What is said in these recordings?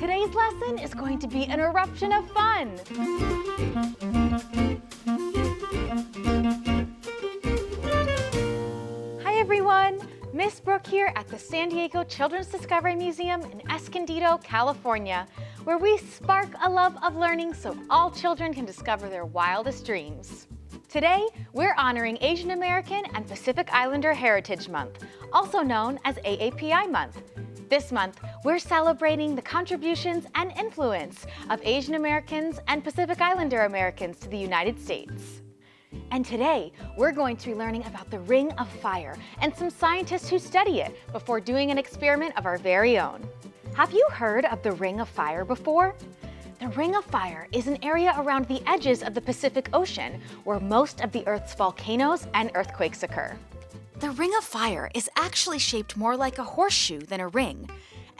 Today's lesson is going to be an eruption of fun. Hi everyone, Miss Brooke here at the San Diego Children's Discovery Museum in Escondido, California, where we spark a love of learning so all children can discover their wildest dreams. Today, we're honoring Asian American and Pacific Islander Heritage Month, also known as AAPI Month. This month, we're celebrating the contributions and influence of Asian Americans and Pacific Islander Americans to the United States. And today, we're going to be learning about the Ring of Fire and some scientists who study it before doing an experiment of our very own. Have you heard of the Ring of Fire before? The Ring of Fire is an area around the edges of the Pacific Ocean where most of the Earth's volcanoes and earthquakes occur. The Ring of Fire is actually shaped more like a horseshoe than a ring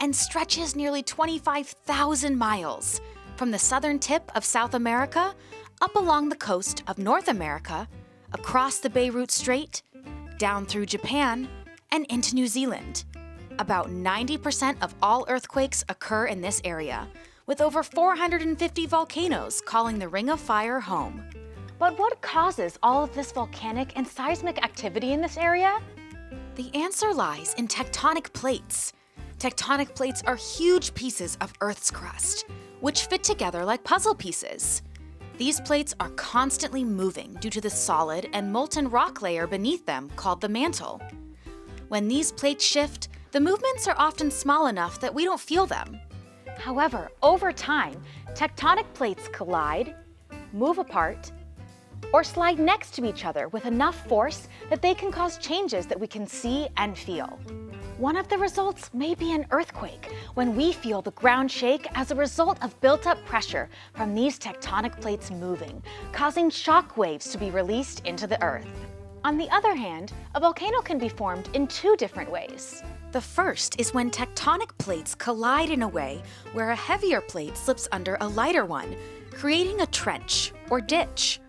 and stretches nearly 25,000 miles from the southern tip of South America up along the coast of North America, across the Beirut Strait, down through Japan, and into New Zealand. About 90% of all earthquakes occur in this area, with over 450 volcanoes calling the Ring of Fire home. But what causes all of this volcanic and seismic activity in this area? The answer lies in tectonic plates. Tectonic plates are huge pieces of Earth's crust, which fit together like puzzle pieces. These plates are constantly moving due to the solid and molten rock layer beneath them called the mantle. When these plates shift, the movements are often small enough that we don't feel them. However, over time, tectonic plates collide, move apart, or slide next to each other with enough force that they can cause changes that we can see and feel. One of the results may be an earthquake, when we feel the ground shake as a result of built-up pressure from these tectonic plates moving, causing shock waves to be released into the Earth. On the other hand, a volcano can be formed in two different ways. The first is when tectonic plates collide in a way where a heavier plate slips under a lighter one, creating a trench or ditch.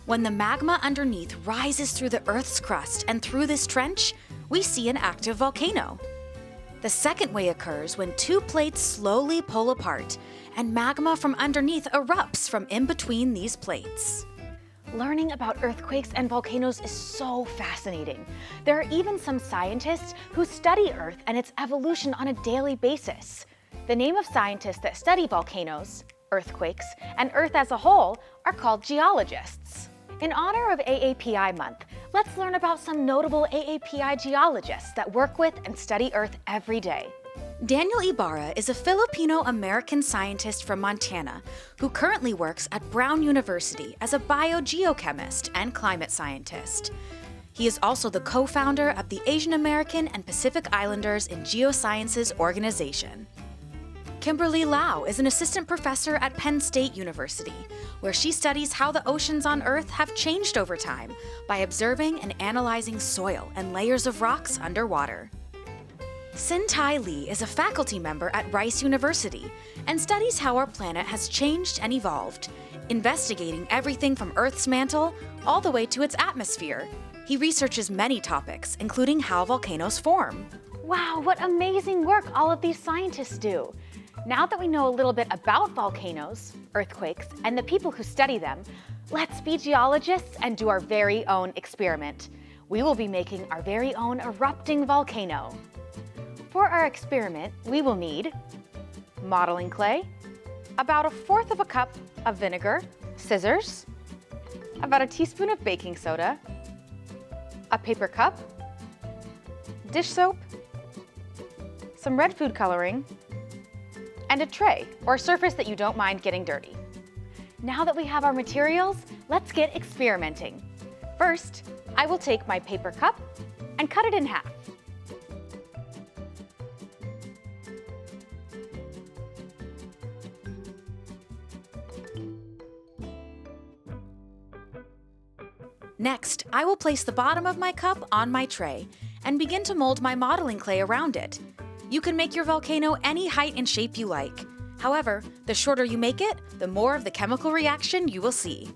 When the magma underneath rises through the Earth's crust and through this trench, we see an active volcano. The second way occurs when two plates slowly pull apart and magma from underneath erupts from in between these plates. Learning about earthquakes and volcanoes is so fascinating. There are even some scientists who study Earth and its evolution on a daily basis. The name of scientists that study volcanoes, earthquakes, and Earth as a whole are called geologists. In honor of AAPI Month, let's learn about some notable AAPI geologists that work with and study Earth every day. Daniel Ibarra is a Filipino-American scientist from Montana who currently works at Brown University as a biogeochemist and climate scientist. He is also the co-founder of the Asian American and Pacific Islanders in Geosciences organization. Kimberly Lau is an assistant professor at Penn State University, where she studies how the oceans on Earth have changed over time by observing and analyzing soil and layers of rocks underwater. Sin-Tai Lee is a faculty member at Rice University and studies how our planet has changed and evolved, investigating everything from Earth's mantle all the way to its atmosphere. He researches many topics, including how volcanoes form. Wow, what amazing work all of these scientists do! Now that we know a little bit about volcanoes, earthquakes, and the people who study them, let's be geologists and do our very own experiment. We will be making our very own erupting volcano. For our experiment, we will need modeling clay, about 1/4 cup of vinegar, scissors, about a teaspoon of baking soda, a paper cup, dish soap, some red food coloring, and a tray or surface that you don't mind getting dirty. Now that we have our materials, let's get experimenting. First, I will take my paper cup and cut it in half. Next, I will place the bottom of my cup on my tray and begin to mold my modeling clay around it. You can make your volcano any height and shape you like. However, the shorter you make it, the more of the chemical reaction you will see.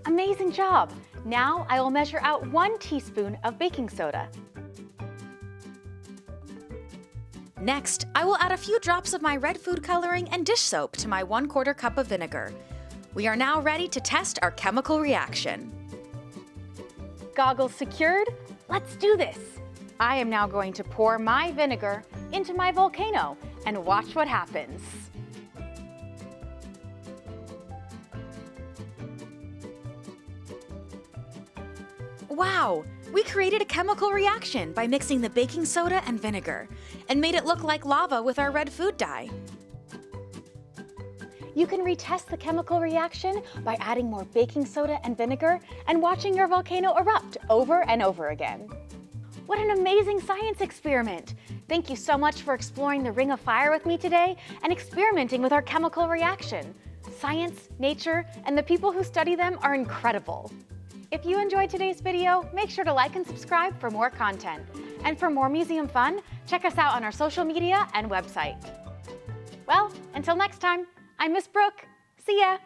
Amazing job! Now I will measure out 1 teaspoon of baking soda. Next, I will add a few drops of my red food coloring and dish soap to my 1/4 cup of vinegar. We are now ready to test our chemical reaction. Goggles secured? Let's do this. I am now going to pour my vinegar into my volcano and watch what happens. Wow! We created a chemical reaction by mixing the baking soda and vinegar and made it look like lava with our red food dye. You can retest the chemical reaction by adding more baking soda and vinegar and watching your volcano erupt over and over again. What an amazing science experiment! Thank you so much for exploring the Ring of Fire with me today and experimenting with our chemical reaction. Science, nature, and the people who study them are incredible. If you enjoyed today's video, make sure to like and subscribe for more content. And for more museum fun, check us out on our social media and website. Well, until next time, I'm Miss Brooke. See ya!